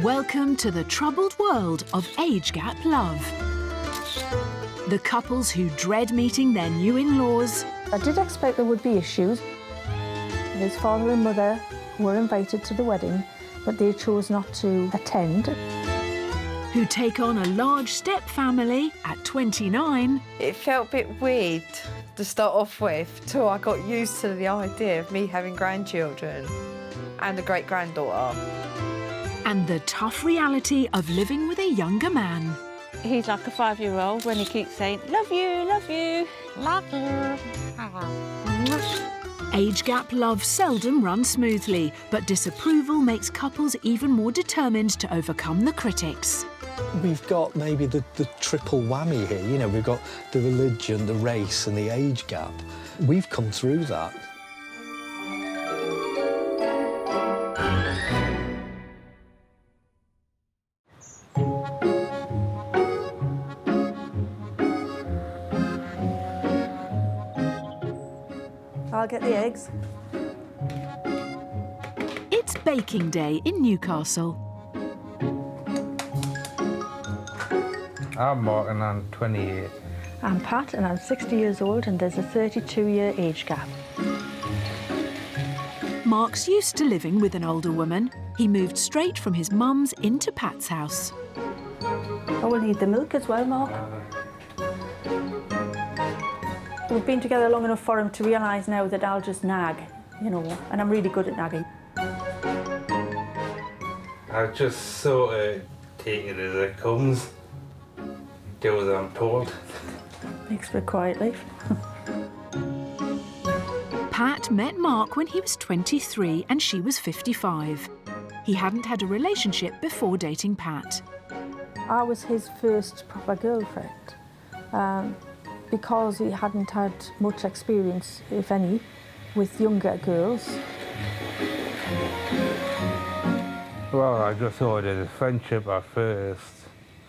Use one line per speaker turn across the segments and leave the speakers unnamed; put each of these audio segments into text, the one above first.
Welcome to the troubled world of age gap love. The couples who dread meeting their new in-laws.
I did expect there would be issues. His father and mother were invited to the wedding, but they chose not to attend.
Who take on a large step family at 29.
It felt a bit weird to start off with, till I got used to the idea of me having grandchildren and a great-granddaughter.
And the tough reality of living with a younger man.
He's like a 5-year-old when he keeps saying, love you, love you, love you.
Age gap love seldom runs smoothly, but disapproval makes couples even more determined to overcome the critics.
We've got maybe the triple whammy here. You know, we've got the religion, the race and the age gap. We've come through that.
I'll get the eggs.
It's baking day in Newcastle.
I'm Mark and I'm 28.
I'm Pat and I'm 60 years old and there's a 32-year age gap.
Mark's used to living with an older woman. He moved straight from his mum's into Pat's house.
I will need the milk as well, Mark. We've been together long enough for him to realise now that I'll just nag, you know, and I'm really good at nagging.
I just sort of take it as it comes, do as I'm told.
Makes for a quiet life.
Pat met Mark when he was 23 and she was 55. He hadn't had a relationship before dating Pat.
I was his first proper girlfriend. Because he hadn't had much experience, if any, with younger girls.
Well, I just thought it was friendship at first,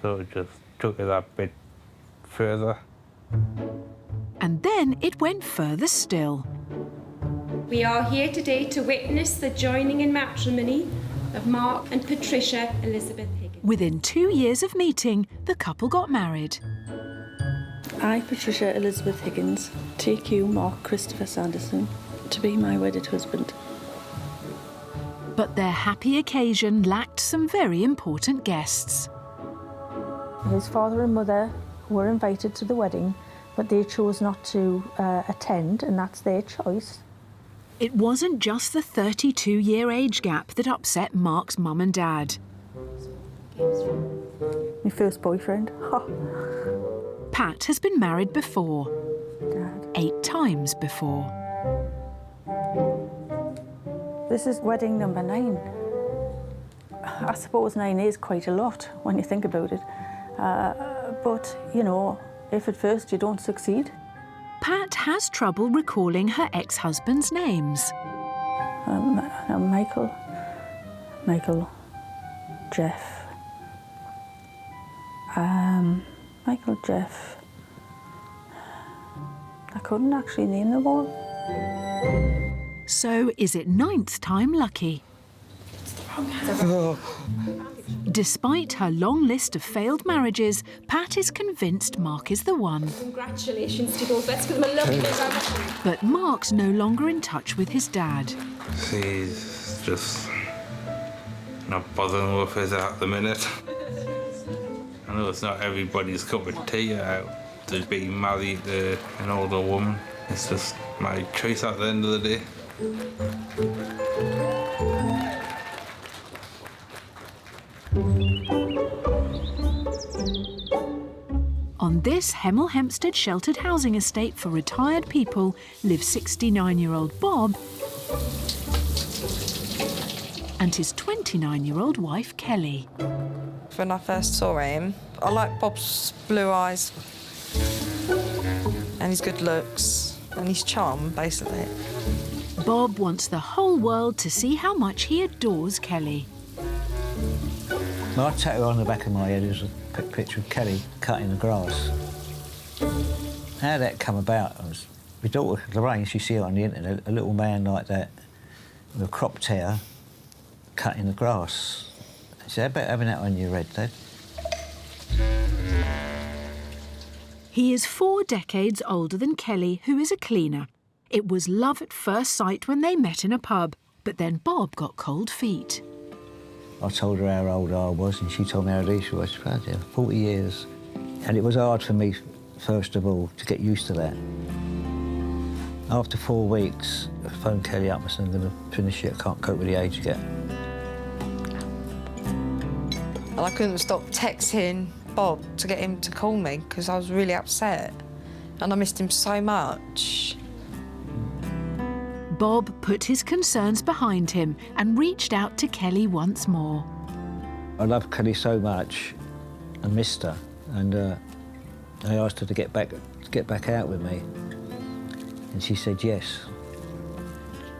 so it just took it that bit further.
And then it went further still.
We are here today to witness the joining in matrimony of Mark and Patricia Elizabeth Higgins.
Within 2 years of meeting, the couple got married.
I, Patricia Elizabeth Higgins, take you, Mark Christopher Sanderson, to be my wedded husband.
But their happy occasion lacked some very important guests.
His father and mother were invited to the wedding, but they chose not to attend, and that's their choice.
It wasn't just the 32-year age gap that upset Mark's mum and dad.
My first boyfriend.
Pat has been married before.
Dad.
8 times before.
This is wedding number 9. I suppose 9 is quite a lot when you think about it. But, you know, if at first you don't succeed.
Pat has trouble recalling her ex-husband's names.
Michael, Jeff. Michael, Jeff. I couldn't actually name them all.
So is it 9th time lucky? Despite her long list of failed marriages, Pat is convinced Mark is the one.
Congratulations to both. Let's give them a lovely round.
But Mark's no longer in touch with his dad.
He's just not bothering with us at the minute. I know it's not everybody's cup of tea out to be married to an older woman. It's just my choice at the end of the day.
On this Hemel Hempstead sheltered housing estate for retired people live 69-year-old Bob and his 29-year-old wife, Kelly.
When I first saw him, I liked Bob's blue eyes and his good looks and his charm, basically.
Bob wants the whole world to see how much he adores Kelly.
My tattoo on the back of my head is a picture of Kelly cutting the grass. How that come about was my daughter Lorraine, she see it on the internet, a little man like that with a crop tear cutting the grass. She said, "I bet having that on your head, Dad."
He is 4 decades older than Kelly, who is a cleaner. It was love at first sight when they met in a pub, but then Bob got cold feet.
I told her how old I was, and she told me how old she was. 40 years. And it was hard for me, first of all, to get used to that. After 4 weeks, I phoned Kelly up and said, "I'm going to finish it. I can't cope with the age gap."
And I couldn't stop texting Bob to get him to call me because I was really upset and I missed him so much.
Bob put his concerns behind him and reached out to Kelly once more.
I loved Kelly so much. I missed her, and I asked her to get back out with me, and she said yes.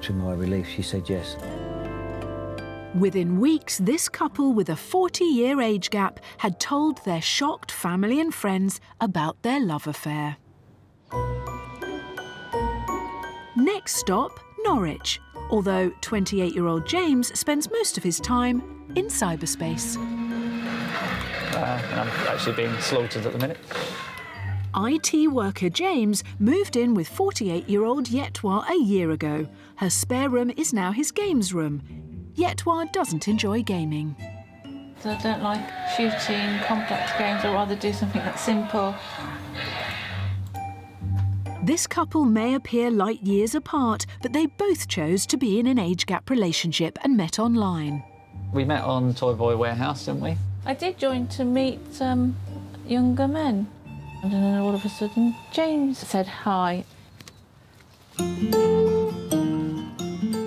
To my relief, she said yes.
Within weeks, this couple with a 40-year age gap had told their shocked family and friends about their love affair. Next stop, Norwich, although 28-year-old James spends most of his time in cyberspace.
And I'm actually being slaughtered at the minute.
IT worker James moved in with 48-year-old Yetwa a year ago. Her spare room is now his games room. Yetwa doesn't enjoy gaming.
So I don't like shooting complex games. I'd rather do something that's simple.
This couple may appear light years apart, but they both chose to be in an age gap relationship and met online.
We met on Toy Boy Warehouse, didn't we?
I did join to meet younger men. And then all of a sudden, James said hi.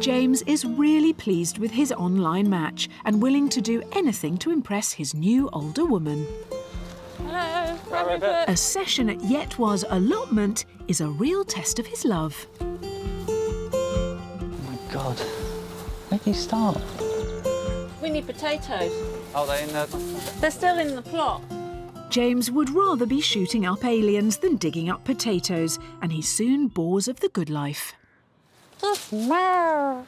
James is really pleased with his online match and willing to do anything to impress his new older woman.
Hello,
Robert.
A session at Yetwa's allotment is a real test of his love.
Oh my God. Where do you start?
We need potatoes.
Oh, they're in the...
They're still in the plot.
James would rather be shooting up aliens than digging up potatoes, and he soon bores of the good life.
Whoa,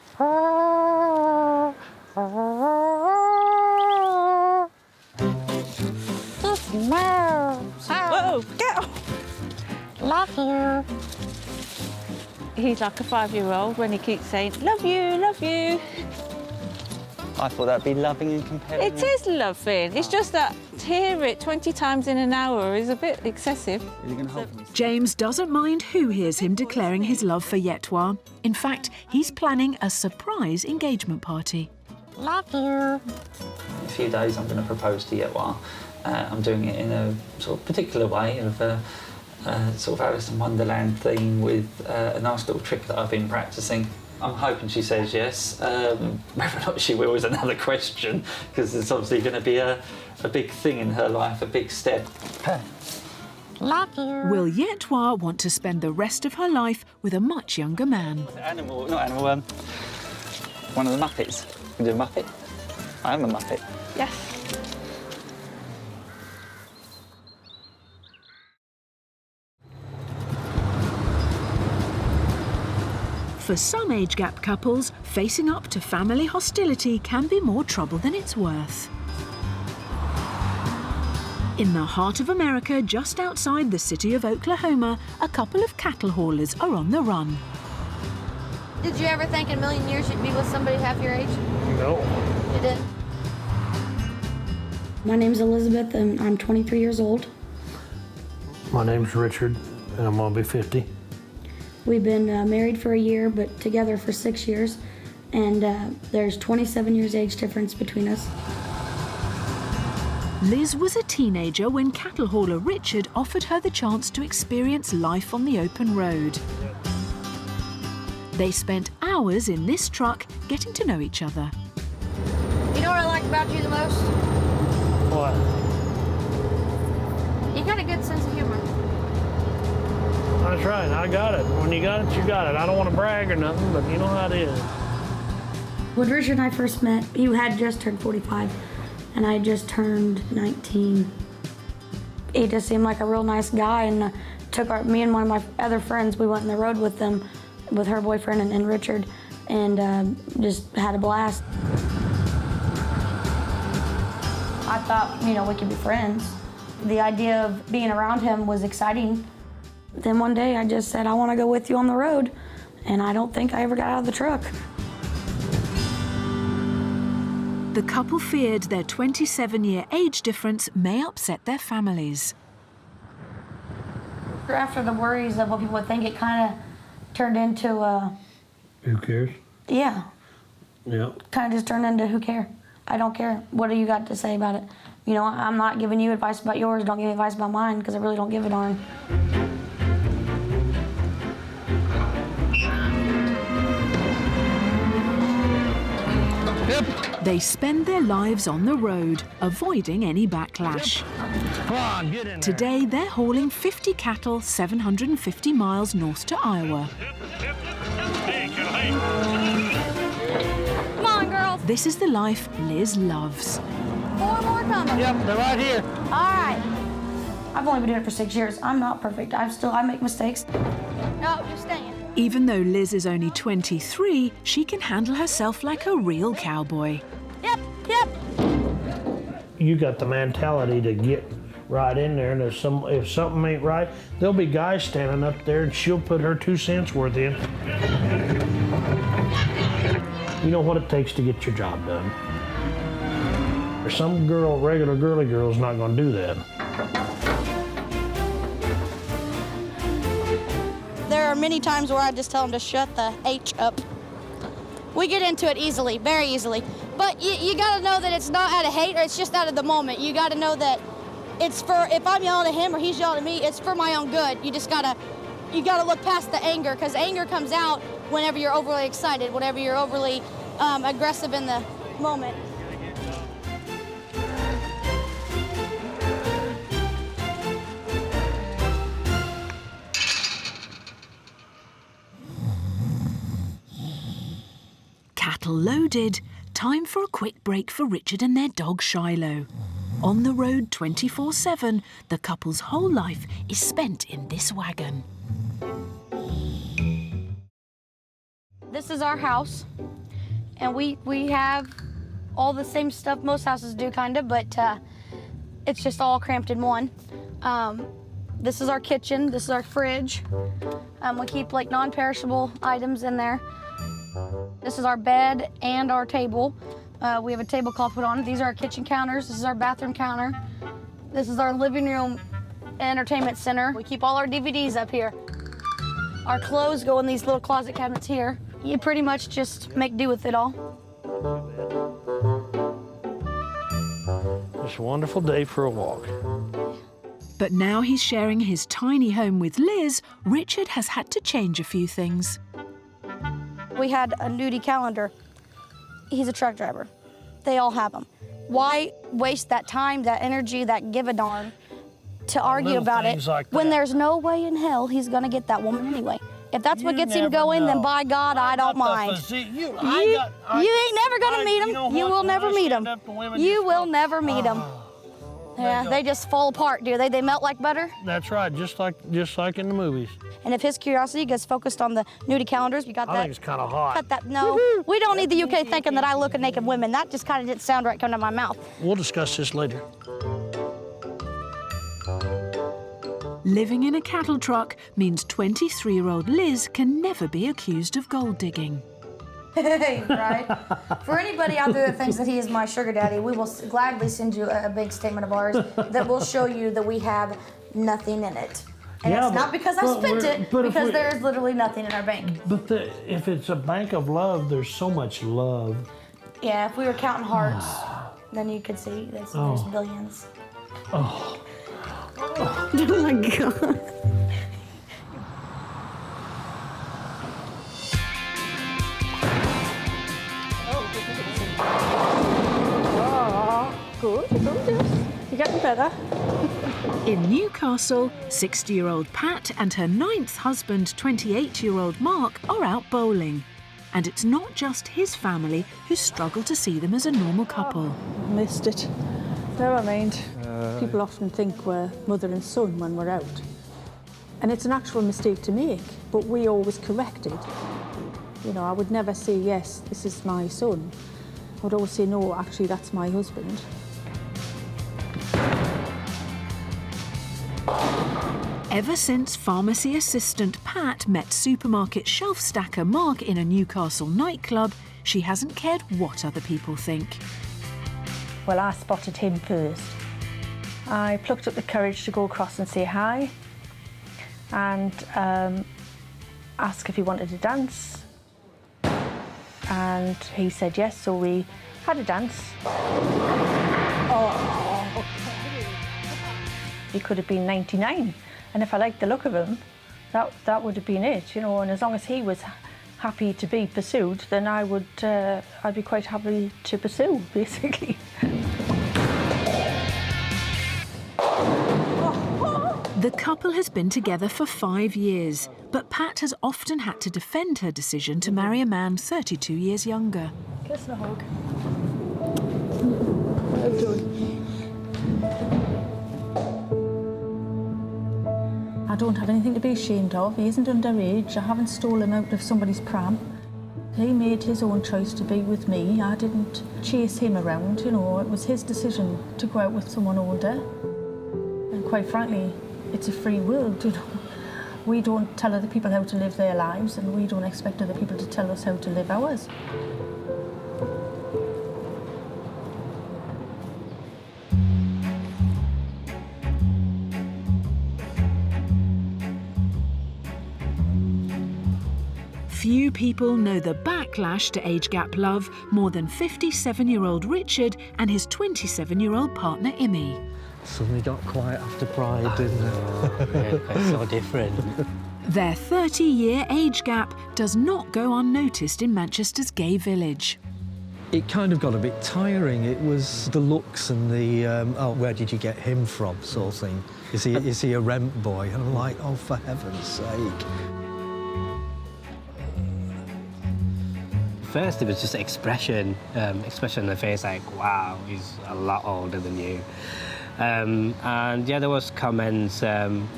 get off! Love you. He's like a 5-year-old when he keeps saying, "Love you, love you."
I thought that'd be loving and compelling.
It is loving. It's just that to hear it 20 times in an hour is a bit excessive.
Are you going to hold me?
James doesn't mind who hears him declaring his love for Yetwa. In fact, he's planning a surprise engagement party.
Love you.
In a few days, I'm going to propose to Yetwa. I'm doing it in a sort of particular way of a sort of Alice in Wonderland theme with a nice little trick that I've been practicing. I'm hoping she says yes. Whether or not she will is another question, because it's obviously going to be a big thing in her life, a big step.
Love you.
Will Yetwa want to spend the rest of her life with a much younger man?
Animal, not animal, one of the Muppets. You do a Muppet? I am a Muppet.
Yes.
For some age gap couples, facing up to family hostility can be more trouble than it's worth. In the heart of America, just outside the city of Oklahoma, a couple of cattle haulers are on the run.
Did you ever think in a million years you'd be with somebody half your age?
No.
You didn't?
My name's Elizabeth and I'm 23 years old.
My name's Richard and I'm gonna be 50.
We've been married for a year, but together for 6 years, and there's 27 years age difference between us.
Liz was a teenager when cattle hauler Richard offered her the chance to experience life on the open road. They spent hours in this truck getting to know each other.
You know what I like about you the most?
What?
You got a good sense of humor.
That's right, I got it. When you got it, you got it. I don't want to brag or nothing, but you know how it is.
When Richard and I first met, he had just turned 45, and I had just turned 19. He just seemed like a real nice guy, and me and one of my other friends, we went on the road with them, with her boyfriend and Richard, and just had a blast. I thought, you know, we could be friends. The idea of being around him was exciting. Then one day I just said, I want to go with you on the road. And I don't think I ever got out of the truck.
The couple feared their 27-year age difference may upset their families.
After the worries of what people would think, it kind of turned into
Who cares?
Yeah.
Yeah.
Kind of just turned into who cares? I don't care. What do you got to say about it? You know, I'm not giving you advice about yours. Don't give me advice about mine, because I really don't give a darn.
They spend their lives on the road, avoiding any backlash.
Come on, get in there.
Today, they're hauling 50 cattle 750 miles north to Iowa.
Come on, girls.
This is the life Liz loves.
4 more coming.
Yep, they're right here.
All right. I've only been doing it for 6 years. I'm not perfect. I make mistakes.
No, just staying.
Even though Liz is only 23, she can handle herself like a real cowboy.
Yep, yep.
You got the mentality to get right in there, and if something ain't right, there'll be guys standing up there, and she'll put her 2 cents worth in. You know what it takes to get your job done. There's some girl, regular girly girl's not gonna do that.
There are many times where I just tell them to shut the H up. We get into it easily, very easily. But you gotta know that it's not out of hate, or it's just out of the moment. You gotta know that it's for, if I'm yelling at him or he's yelling at me, it's for my own good. You gotta look past the anger, because anger comes out whenever you're overly excited, whenever you're overly aggressive in the moment.
Cattle loaded, time for a quick break for Richard and their dog Shiloh. On the road 24/7, the couple's whole life is spent in this wagon.
This is our house, and we have all the same stuff most houses do, kind of, but it's just all cramped in one. This is our kitchen. This is our fridge. We keep like non-perishable items in there. This is our bed and our table. We have a tablecloth put on it. These are our kitchen counters. This is our bathroom counter. This is our living room entertainment center. We keep all our DVDs up here. Our clothes go in these little closet cabinets here. You pretty much just make do with it all.
It's a wonderful day for a walk.
But now he's sharing his tiny home with Liz, Richard has had to change a few things.
We had a nudie calendar. He's a truck driver. They all have them. Why waste that time, that energy, that give a darn to argue about it when there's no way in hell he's gonna get that woman anyway? If that's what gets him going, then by God, I don't mind. You ain't never gonna meet him. You will never meet him. You will never meet him. Yeah, they just fall apart, do they? They melt like butter?
That's right, just like in the movies.
And if his curiosity gets focused on the nudie calendars, you got that.
I think it's kind of hot.
Cut that. No, we don't need the UK thinking that I look at naked women. That just kind of didn't sound right coming out of my mouth.
We'll discuss this later.
Living in a cattle truck means 23-year-old Liz can never be accused of gold digging.
Hey, right? For anybody out there that thinks that he is my sugar daddy, we will gladly send you a big statement of ours that will show you that we have nothing in it. And it's not because I spent it, because there is literally nothing in our bank.
But if it's a bank of love, there's so much love.
Yeah, if we were counting hearts, then you could see there's billions.
Oh.
Oh my God.
Good. You're getting better.
In Newcastle, 60-year-old Pat and her 9th husband, 28-year-old Mark, are out bowling. And it's not just his family who struggle to see them as a normal couple.
Missed it. Never mind. People often think we're mother and son when we're out. And it's an actual mistake to make, but we always correct it. You know, I would never say, yes, this is my son. I would always say, no, actually, that's my husband.
Ever since pharmacy assistant Pat met supermarket shelf stacker Mark in a Newcastle nightclub, she hasn't cared what other people think.
Well, I spotted him first. I plucked up the courage to go across and say hi and ask if he wanted to dance. And he said yes, so we had a dance. Oh. He could have been 99, and if I liked the look of him, that would have been it, you know. And as long as he was happy to be pursued, then I'd be quite happy to pursue, basically.
The couple has been together for 5 years, but Pat has often had to defend her decision to marry a man 32 years younger.
Kiss and a hug. Well done. I don't have anything to be ashamed of. He isn't underage. I haven't stolen him out of somebody's pram. He made his own choice to be with me. I didn't chase him around, you know. It was his decision to go out with someone older. And quite frankly, it's a free world, you know. We don't tell other people how to live their lives, and we don't expect other people to tell us how to live ours.
Few people know the backlash to age gap love more than 57-year-old Richard and his 27-year-old partner Imi.
Suddenly got quiet after Pride, didn't it?
Yeah, it's so different.
Their 30-year age gap does not go unnoticed in Manchester's gay village.
It kind of got a bit tiring. It was the looks and the, oh, where did you get him from sort of thing. Is he a rent boy? And I'm like, oh, for heaven's sake.
First, it was just expression on the face, like, wow, he's a lot older than you. And yeah, there was comments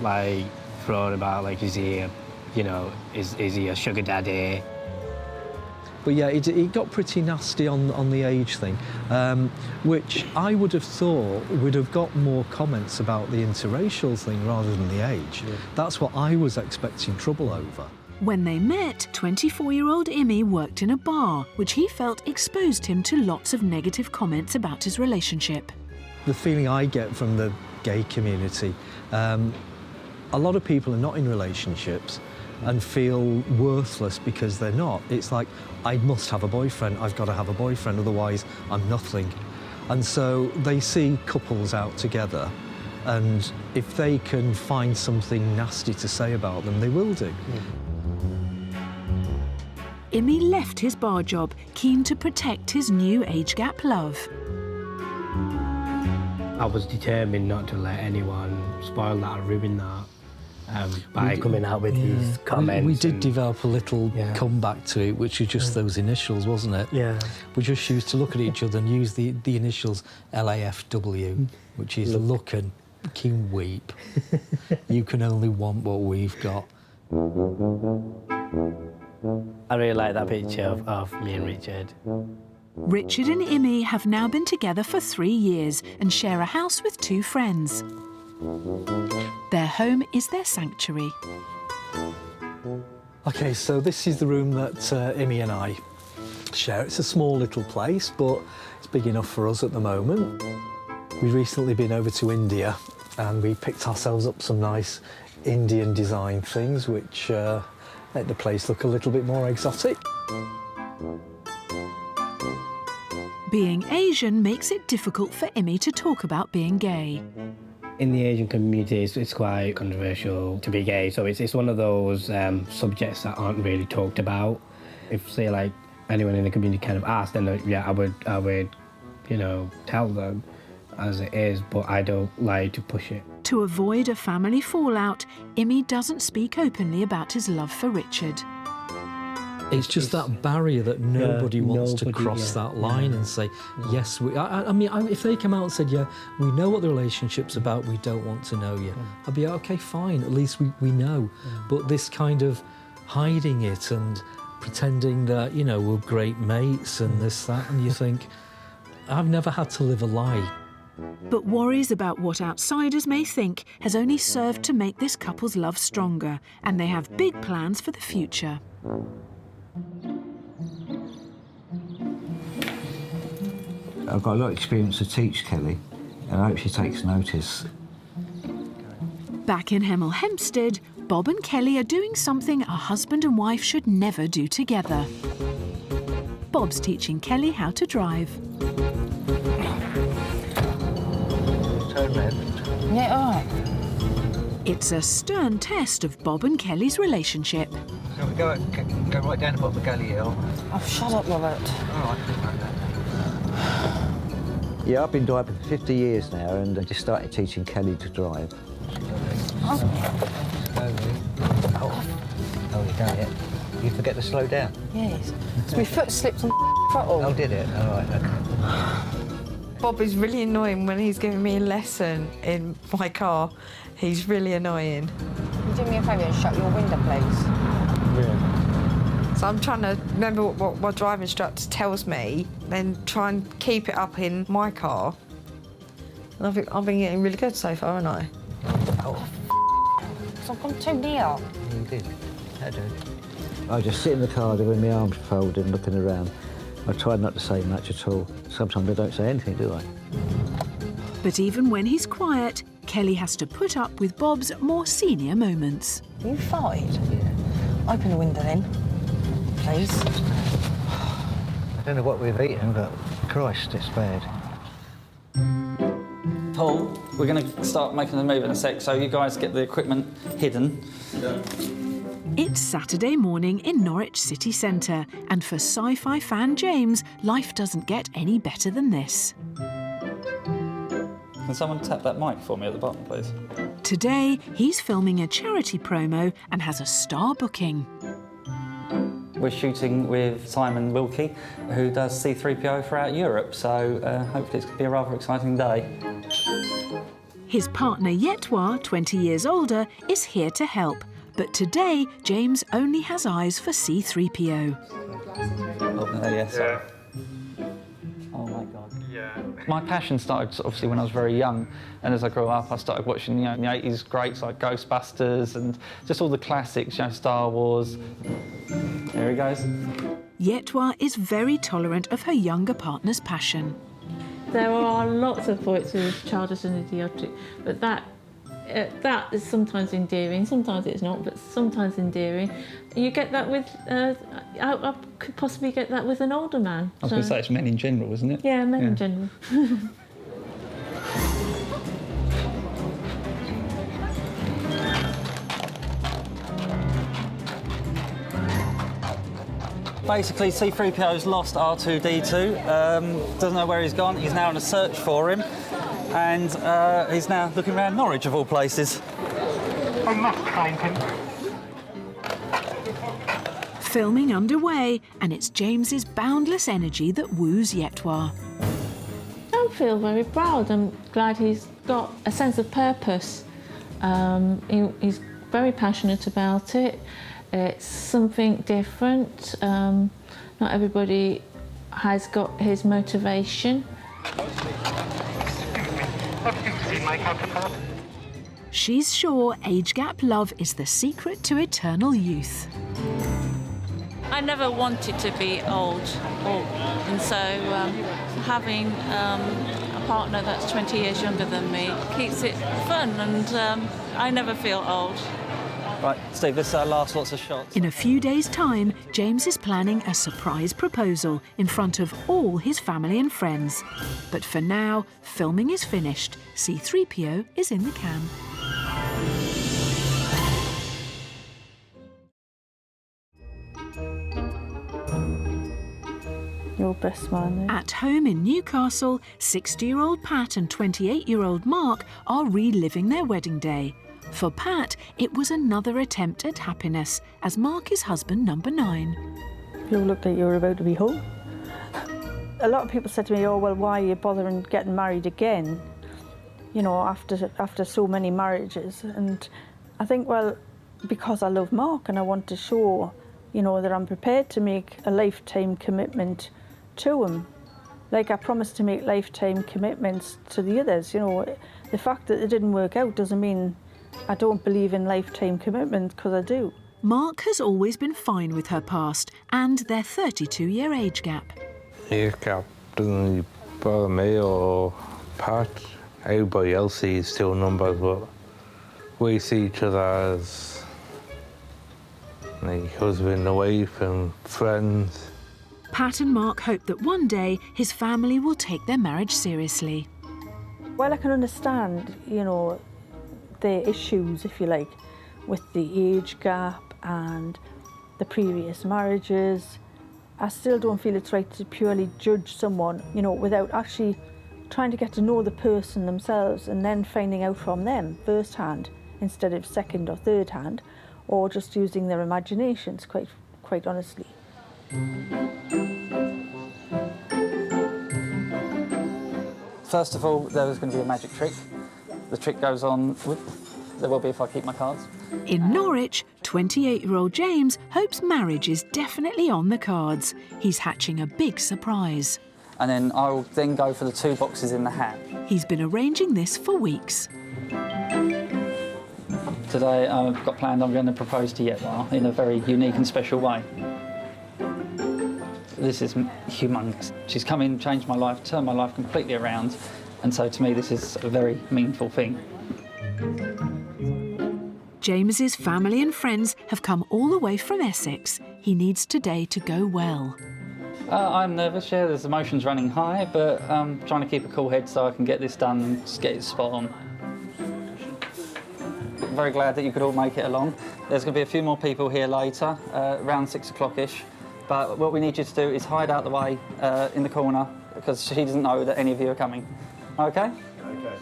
like thrown about, like, is he a sugar daddy?
But yeah, it got pretty nasty on the age thing, which I would have thought would have got more comments about the interracial thing rather than the age. Yeah. That's what I was expecting trouble over.
When they met, 24-year-old Imi worked in a bar, which he felt exposed him to lots of negative comments about his relationship.
The feeling I get from the gay community, a lot of people are not in relationships and feel worthless because they're not. It's like, I must have a boyfriend, I've got to have a boyfriend, otherwise I'm nothing. And so they see couples out together, and if they can find something nasty to say about them, they will do.
Yeah.
Imi left his bar job, keen to protect his new age gap love.
I was determined not to let anyone spoil that or ruin that by coming out with these comments.
We did develop a little comeback to it, which was just those initials, wasn't it?
Yeah.
We just used to look at each other and use the initials LAFW, which is look and can weep. You can only want what we've got.
I really like that picture of me and Richard.
Richard and Imi have now been together for 3 years and share a house with 2 friends. Their home is their sanctuary.
OK, so this is the room that Imi and I share. It's a small little place, but it's big enough for us at the moment. We've recently been over to India and we picked ourselves up some nice Indian design things, which make the place look a little bit more exotic.
Being Asian makes it difficult for Imi to talk about being gay.
In the Asian community, it's quite controversial to be gay, so it's one of those subjects that aren't really talked about. If, say, like, anyone in the community kind of asked, then yeah, I would, you know, tell them as it is, but I don't like to push it.
To avoid a family fallout, Imi doesn't speak openly about his love for Richard.
It's just that barrier that nobody wants to cross that line and say, yes, I mean, if they come out and said, yeah, we know what the relationship's about, we don't want to know you, I'd be, OK, fine, at least we know. But this kind of hiding it and pretending that, you know, we're great mates and this, that, and you think, I've never had to live a lie.
But worries about what outsiders may think has only served to make this couple's love stronger, and they have big plans for the future.
I've got a lot of experience to teach Kelly, and I hope she takes notice.
Back in Hemel Hempstead, Bob and Kelly are doing something a husband and wife should never do together. Bob's teaching Kelly how to drive.
Turn left.
Yeah, all right.
It's a stern test of Bob and Kelly's relationship.
Go right down the bottom of the galley hill.
Oh, shut up, Robert.
All right. Yeah, I've been driving for 50 years now, and I just started teaching Kelly to drive. Oh, you done it. You forget to slow down.
Yes. So my foot slipped on the throttle.
Oh, did it? All right, OK.
Bob is really annoying when he's giving me a lesson in my car. He's really annoying.
Can you do me a favour and shut your window, please?
Yeah.
So I'm trying to remember what my driving instructor tells me, then try and keep it up in my car. And I've been getting really good so far, haven't I?
Oh,
So I've gone too near.
you did. That did. I just sit in the car with my arms folded, looking around. I try not to say much at all. Sometimes I don't say anything, do I?
But even when he's quiet, Kelly has to put up with Bob's more senior moments.
Are you farted?
Yeah.
Open the window then, please.
I don't know what we've eaten, but Christ, it's bad.
Paul, we're going to start making the move in a sec, so you guys get the equipment hidden.
Yeah.
It's Saturday morning in Norwich city centre, and for sci-fi fan James, life doesn't get any better than this.
Can someone tap that mic for me at the bottom, please?
Today, he's filming a charity promo and has a star booking.
We're shooting with Simon Wilkie, who does C3PO throughout Europe, so hopefully it's going to be a rather exciting day.
His partner Yeta, 20 years older, is here to help. But today, James only has eyes for C3PO.
Oh, yes. Yeah. Oh, my God. Yeah. My passion started, obviously, when I was very young, and as I grew up, I started watching, the 80s greats like Ghostbusters and just all the classics, Star Wars. There he goes.
Yeta is very tolerant of her younger partner's passion.
There are lots of points with childish and idiotic, but that is sometimes endearing, sometimes it's not, but sometimes endearing. You get that with, I could possibly get that with an older man.
I was going to say it's men in general, isn't it?
Yeah, men in general.
Basically, C3PO's lost R2-D2, doesn't know where he's gone. He's now on a search for him, and he's now looking around Norwich, of all places.
I must find him.
Filming underway, and it's James's boundless energy that woos Yeta.
I feel very proud. I'm glad he's got a sense of purpose. He's very passionate about it. It's something different. Not everybody has got his motivation.
She's sure age gap love is the secret to eternal youth.
I never wanted to be old, and so having a partner that's 20 years younger than me keeps it fun, and I never feel old.
Right, Steve, this last lots of shots.
In a few days' time, James is planning a surprise proposal in front of all his family and friends. But for now, filming is finished. C3PO is in the can.
Your best man there.
At home in Newcastle, 60-year-old Pat and 28-year-old Mark are reliving their wedding day. For Pat, it was another attempt at happiness, as Mark is husband number 9.
You look like you're about to be home. A lot of people said to me, oh, well, why are you bothering getting married again? You know, after so many marriages. And I think, well, because I love Mark and I want to show, you know, that I'm prepared to make a lifetime commitment to him. Like, I promised to make lifetime commitments to the others, you know. The fact that it didn't work out doesn't mean I don't believe in lifetime commitment, because I do.
Mark has always been fine with her past and their 32-year age gap.
Age gap doesn't really bother me or Pat. Everybody else sees two numbers, but we see each other as like husband and wife and friends.
Pat and Mark hope that one day his family will take their marriage seriously.
Well, I can understand, you know, their issues, if you like, with the age gap and the previous marriages. I still don't feel it's right to purely judge someone, you know, without actually trying to get to know the person themselves and then finding out from them firsthand instead of second or third hand, or just using their imaginations, quite honestly.
First of all, there was going to be a magic trick. The trick goes on, there will be if I keep my cards.
In Norwich, 28-year-old James hopes marriage is definitely on the cards. He's hatching a big surprise.
And then I'll then go for the 2 boxes in the hat.
He's been arranging this for weeks.
Today I've got planned I'm going to propose to Yeta in a very unique and special way. This is humongous. She's come in, changed my life, turned my life completely around, and so to me this is a very meaningful thing.
James's family and friends have come all the way from Essex. He needs today to go well.
I'm nervous, yeah, there's emotions running high, but I'm trying to keep a cool head so I can get this done and just get it spot on. Very glad that you could all make it along. There's going to be a few more people here later, around 6 o'clock-ish. But what we need you to do is hide out the way in the corner, because she doesn't know that any of you are coming. OK?
OK.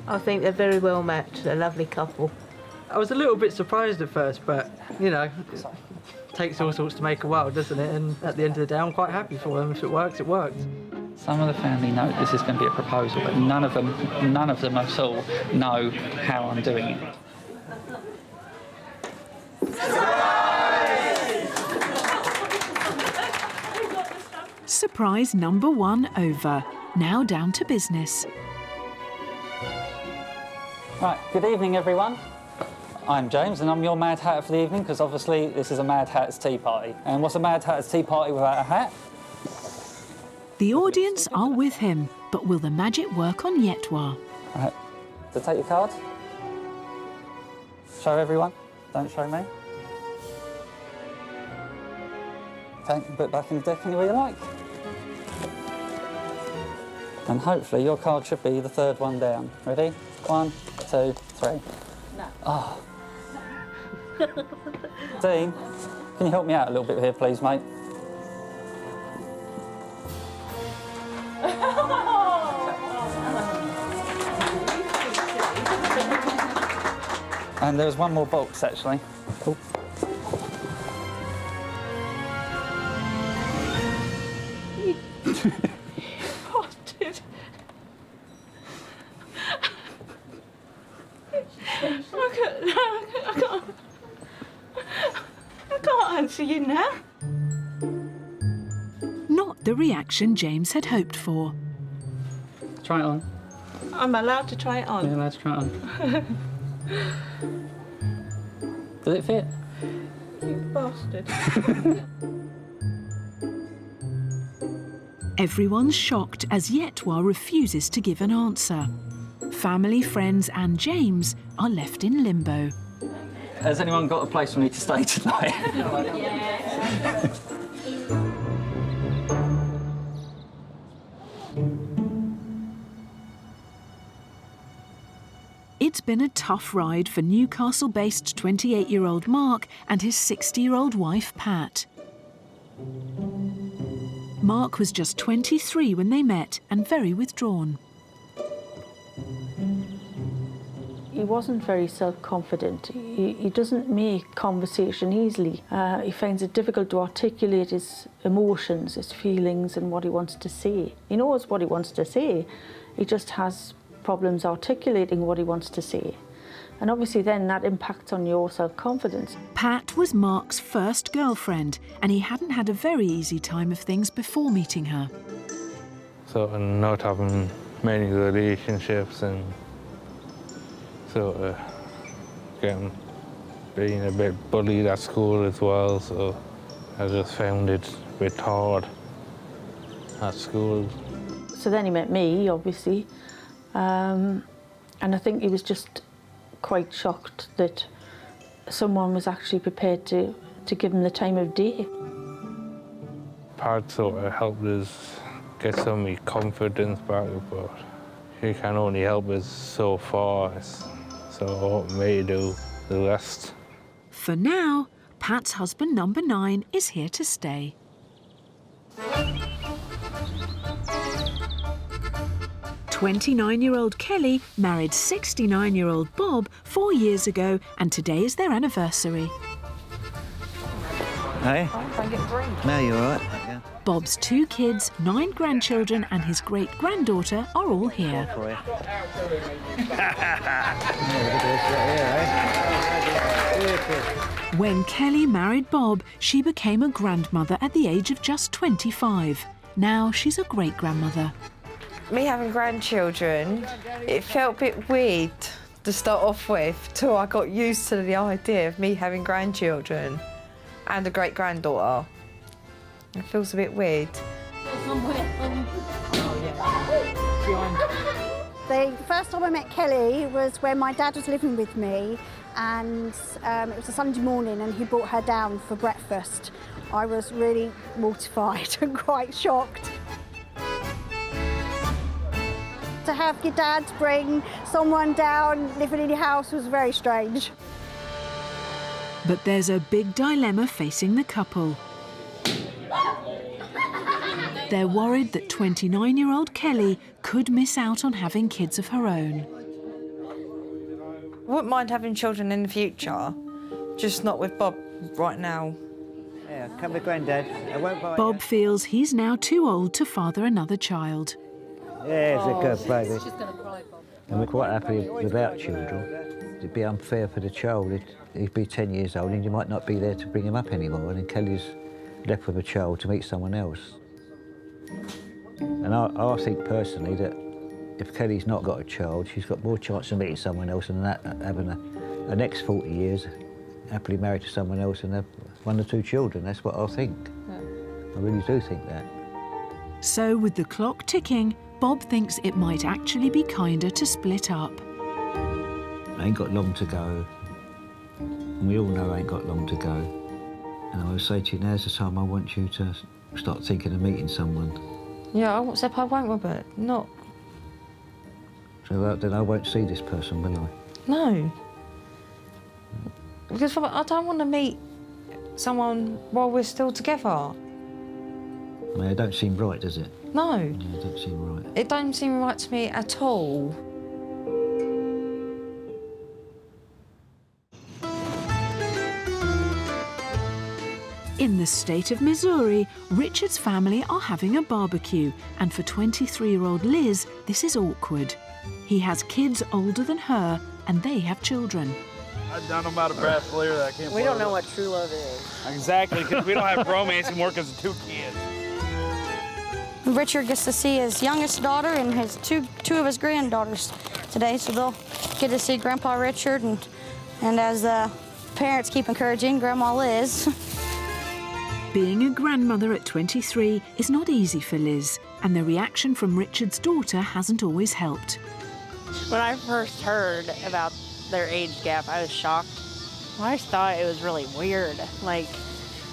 I think they're very well matched, a lovely couple. I was a little bit surprised at first, but, you know, it takes all sorts to make a world, doesn't it? And at the end of the day, I'm quite happy for them. If it works, it works.
Some of the family know this is going to be a proposal, but none of them at all know how I'm doing it.
Surprise number 1 over. Now down to business.
Right, good evening everyone. I'm James and I'm your Mad Hatter for the evening, because obviously this is a Mad Hatter's tea party. And what's a Mad Hatter's tea party without a hat?
The audience are with him, but will the magic work on Yetwa?
Right, so take your cards. Show everyone, don't show me. Okay, put it back in the deck any way you like. And hopefully your card should be the 3rd one down. Ready? 1, 2, 3. No. Oh. Dean, can you help me out a little bit here, please, mate? And there's one more box, actually. Cool.
I can't answer you now.
Not the reaction James had hoped for.
Try it on.
I'm allowed to try it on?
You're allowed to try it on. Does it fit?
You bastard.
Everyone's shocked as Yetwa refuses to give an answer. Family, friends and James are left in limbo.
Has anyone got a place for me to stay tonight?
Yeah.
It's been a tough ride for Newcastle-based 28-year-old Mark and his 60-year-old wife, Pat. Mark was just 23 when they met and very withdrawn.
He wasn't very self-confident. He doesn't make conversation easily. He finds it difficult to articulate his emotions, his feelings and what he wants to say. He knows what he wants to say, he just has problems articulating what he wants to say. And obviously then that impacts on your self-confidence.
Pat was Mark's first girlfriend and he hadn't had a very easy time of things before meeting her.
sort of not having many relationships and sort of being a bit bullied at school as well, so I just found it a bit hard at school.
So then he met me, obviously, and I think he was just quite shocked that someone was actually prepared to give him the time of day.
Pat sort of helped us get some of my confidence back, but he can only help us so far, so I want me to do the rest.
For now, Pat's husband, number 9, is here to stay. "29-year-old Kelly married 69-year-old Bob 4 years ago, and today is their anniversary.
Hey? No, you're all right. Yeah.
Bob's 2 kids, 9 grandchildren and his great-granddaughter are all here. When Kelly married Bob, she became a grandmother at the age of just 25. Now she's a great-grandmother.
Me having grandchildren, it felt a bit weird to start off with, till I got used to the idea of me having grandchildren and a great-granddaughter. It feels a bit weird.
The first time I met Kelly was when my dad was living with me, and it was a Sunday morning and he brought her down for breakfast. I was really mortified and quite shocked. To have your dad bring someone down living in your house was very strange.
But there's a big dilemma facing the couple. They're worried that 29-year-old Kelly could miss out on having kids of her own.
I wouldn't mind having children in the future, just not with Bob right now.
Yeah, come with Granddad. I won't buy
Bob feels he's now too old to father another child.
Yeah, it's a good baby. She's going to cry, Bob. And we're quite happy without children. It'd be unfair for the child. He'd be 10 years old and you might not be there to bring him up anymore, and then Kelly's left with a child to meet someone else. And I think personally that if Kelly's not got a child, she's got more chance of meeting someone else and having the next 40 years happily married to someone else and have 1 or 2 children. That's what I think. Yeah. I really do think that.
So with the clock ticking, Bob thinks it might actually be kinder to split up.
I ain't got long to go. And we all know I ain't got long to go. And I would say to you, now's the time I want you to start thinking of meeting someone.
Yeah, I won't, Robert. Not.
So then I won't see this person, will I?
No. Because Robert, I don't want to meet someone while we're still together.
I mean, it don't seem right, does it?
No.
Yeah, it don't seem right.
It don't seem right to me at all.
In the state of Missouri, Richard's family are having a barbecue, and for 23-year-old Liz, this is awkward. He has kids older than her, and they have children.
I don't know about a brass player that I can't play.
We don't know what true love is.
Exactly, because we don't have romance anymore because of 2 kids.
Richard gets to see his youngest daughter and his two of his granddaughters today, so they'll get to see Grandpa Richard, and as the parents keep encouraging, Grandma Liz.
Being a grandmother at 23 is not easy for Liz, and the reaction from Richard's daughter hasn't always helped.
When I first heard about their age gap, I was shocked. I just thought it was really weird, like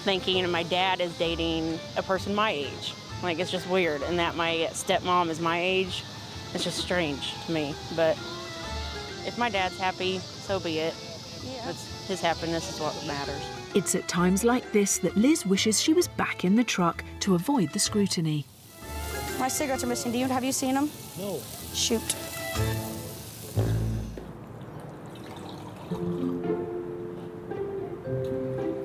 thinking my dad is dating a person my age. Like, it's just weird, and that my stepmom is my age. It's just strange to me, but if my dad's happy, so be it. Yeah. His happiness is what matters.
It's at times like this that Liz wishes she was back in the truck to avoid the scrutiny.
My cigarettes are missing. Have you seen them?
No.
Shoot.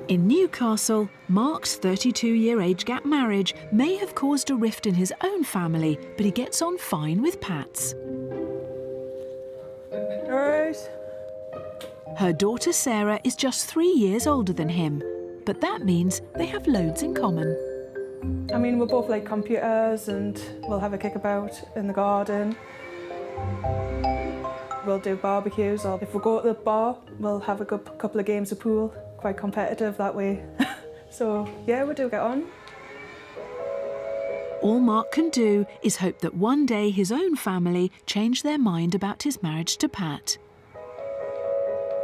In Newcastle, Mark's 32-year age gap marriage may have caused a rift in his own family, but he gets on fine with Pat's.
Rose.
Her daughter Sarah is just 3 years older than him, but that means they have loads in common.
I mean, we both like computers and we'll have a kickabout in the garden. We'll do barbecues, or if we go to the bar, we'll have a good couple of games of pool. Quite competitive that way. So, yeah, we do get on.
All Mark can do is hope that one day his own family change their mind about his marriage to Pat.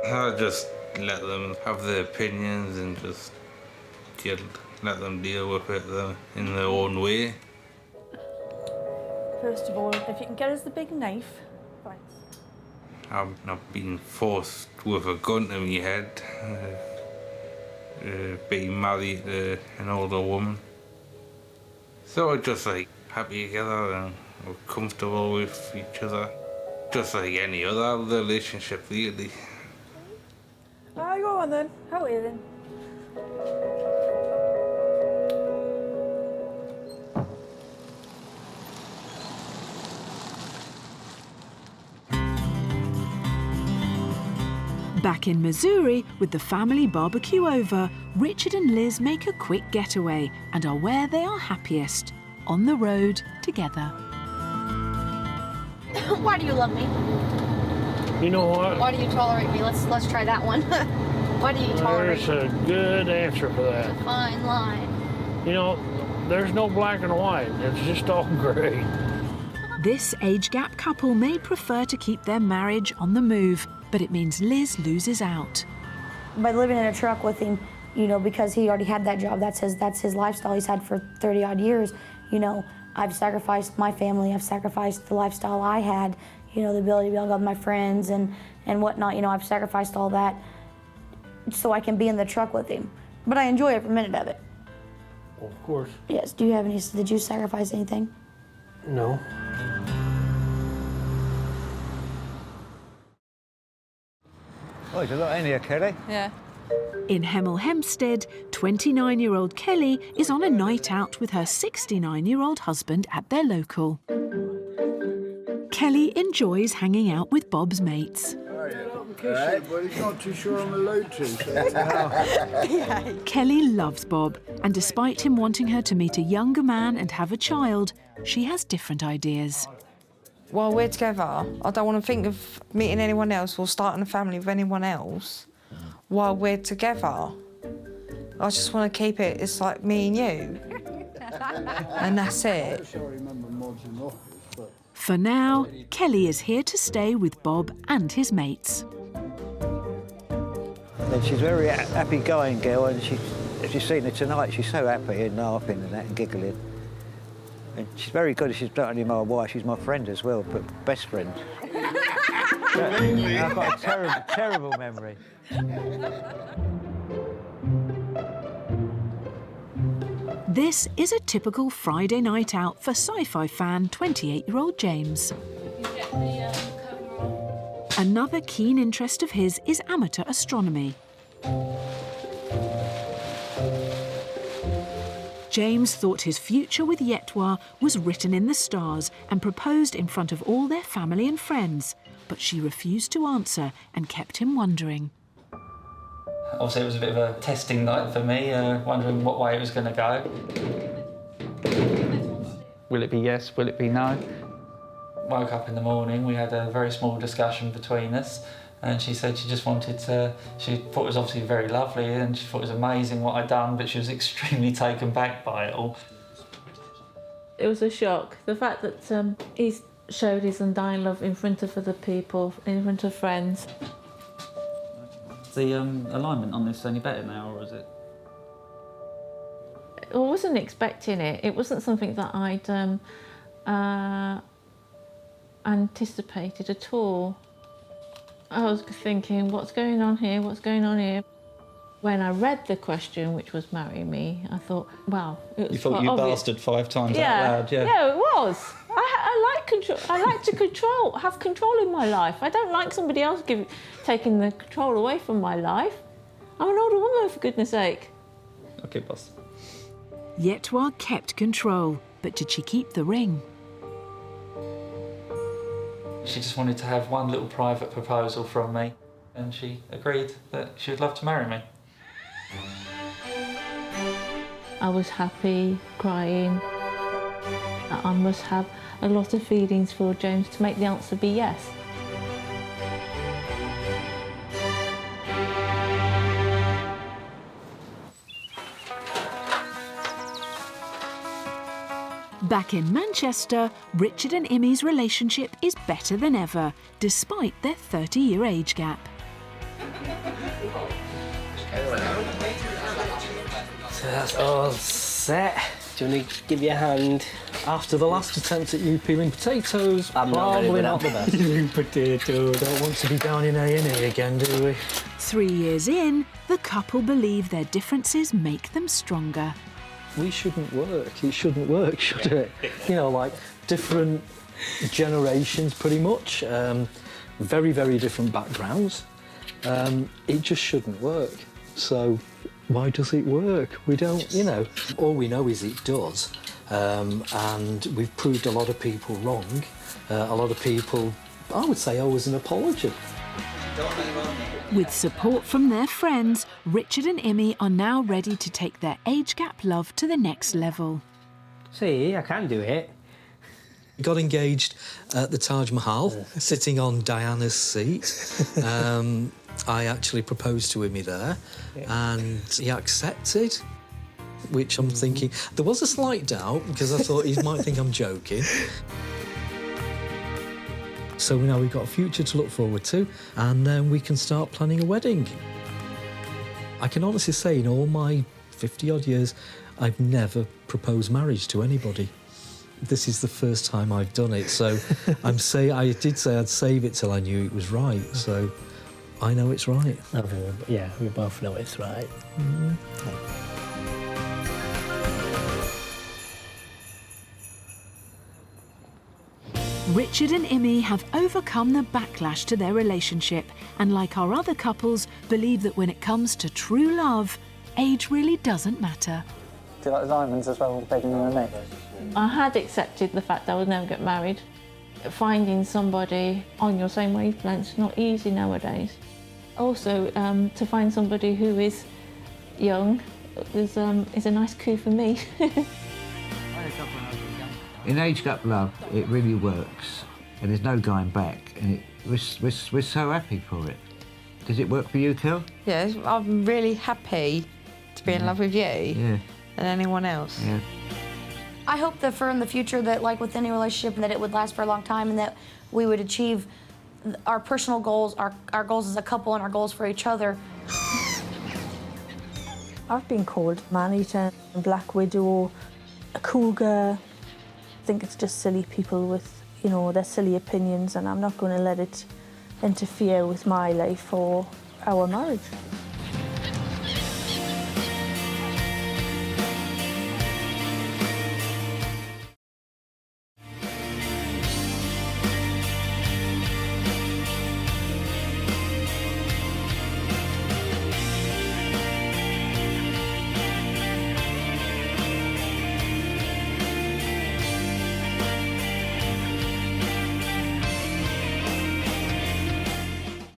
I just let them have their opinions and just let them deal with it in their own way.
First of all, if you can get us the big knife. Right.
I'm not being forced with a gun to my head. Being married to an older woman. So we're just like happy together and we're comfortable with each other. Just like any other relationship, really.
Ah, go on then. How are you then?
Back in Missouri, with the family barbecue over, Richard and Liz make a quick getaway and are where they are happiest, on the road together.
Why do you love me?
You know what?
Why do you tolerate me? Let's try that one. Why do you tolerate
There's a good answer for that.
It's a fine line.
You know, there's no black and white. It's just all gray.
This age gap couple may prefer to keep their marriage on the move, but it means Liz loses out.
By living in a truck with him, you know, because he already had that job, that's his lifestyle he's had for 30 odd years, you know, I've sacrificed my family, I've sacrificed the lifestyle I had, you know, the ability to be able to go with my friends and whatnot, you know, I've sacrificed all that so I can be in the truck with him. But I enjoy every minute of it.
Well, of course.
Yes, do you have any, did you sacrifice anything?
No.
Oh, there's a lot in here, Kelly.
Yeah. In Hemel Hempstead, 29-year-old Kelly is on a night out with her 69-year-old husband at their local. Kelly enjoys hanging out with Bob's mates.
Right, but he's not too sure I'm allowed to.
Kelly loves Bob, and despite him wanting her to meet a younger man and have a child, she has different ideas.
While we're together, I don't want to think of meeting anyone else or starting a family with anyone else while we're together. I just want to keep it, it's like me and you. And that's it.
For now, Kelly is here to stay with Bob and his mates.
And she's a very happy-going girl, and if you've seen her tonight, she's so happy and laughing and that and giggling. And she's very good. She's not only my wife, she's my friend as well, but best friend. I've got a terrible memory.
This is a typical Friday night out for sci-fi fan 28-year-old James. Another keen interest of his is amateur astronomy. James thought his future with Yeta was written in the stars and proposed in front of all their family and friends, but she refused to answer and kept him wondering.
Obviously, it was a bit of a testing night for me, wondering what way it was going to go. Will it be yes? Will it be no? Woke up in the morning, we had a very small discussion between us, and she said she just wanted to, she thought it was obviously very lovely and she thought it was amazing what I'd done, but she was extremely taken back by it all.
It was a shock. The fact that he showed his undying love in front of other people, in front of friends.
The alignment on this any better now, or is it?
I wasn't expecting it. It wasn't something that I'd anticipated at all. I was thinking, what's going on here? What's going on here? When I read the question, which was marry me, I thought, wow. It was
You thought you
obvious.
bastard 5 times
Yeah.
out loud, yeah.
Yeah, it was. I like control. I like to have control in my life. I don't like somebody else taking the control away from my life. I'm an older woman, for goodness sake.
Okay, boss.
Yeta kept control, but did she keep the ring?
She just wanted to have one little private proposal from me, and she agreed that she would love to marry me.
I was happy, crying. I must have a lot of feelings for James to make the answer be yes.
Back in Manchester, Richard and Imi's relationship is better than ever, despite their 30-year age gap.
So that's all set. Do you want to give you a hand?
After the last attempt at you peeling potatoes,
I'm
probably not the best.
Peeling potatoes.
Don't want to be down in A&E again, do we?
3 years in, the couple believe their differences make them stronger.
We shouldn't work. It shouldn't work, should it? You know, like different generations, pretty much. Very, very different backgrounds. It just shouldn't work. So why does it work? We don't, you know. All we know is it does. And we've proved a lot of people wrong. A lot of people, I would say, owe us an apology.
With support from their friends, Richard and Imi are now ready to take their age gap love to the next level.
See, I can do it.
Got engaged at the Taj Mahal, sitting on Diana's seat. I actually proposed to Imi there, and he accepted, which I'm thinking... There was a slight doubt, because I thought he might think I'm joking. So now we've got a future to look forward to, and then we can start planning a wedding. I can honestly say, in all my 50-odd years, I've never proposed marriage to anybody. This is the first time I've done it, so I did say I'd save it till I knew it was right, so I know it's right.
Yeah, we both know it's right.
Richard and Imi have overcome the backlash to their relationship, and like our other couples, believe that when it comes to true love, age really doesn't matter.
Do you like the diamonds as well, begging them and me?
I had accepted the fact I would never get married. Finding somebody on your same wavelength is not easy nowadays. Also, to find somebody who is young is a nice coup for me.
In age gap love, it really works, and there's no going back, and we're so happy for it. Does it work for you, Kel?
Yeah, I'm really happy to be in love with you
than
anyone else.
Yeah.
I hope that for in the future that, like with any relationship, that it would last for a long time and that we would achieve our personal goals, our goals as a couple and our goals for each other.
I've been called man-eater, black widow, a cougar. I think it's just silly people with, you know, their silly opinions, and I'm not going to let it interfere with my life or our marriage.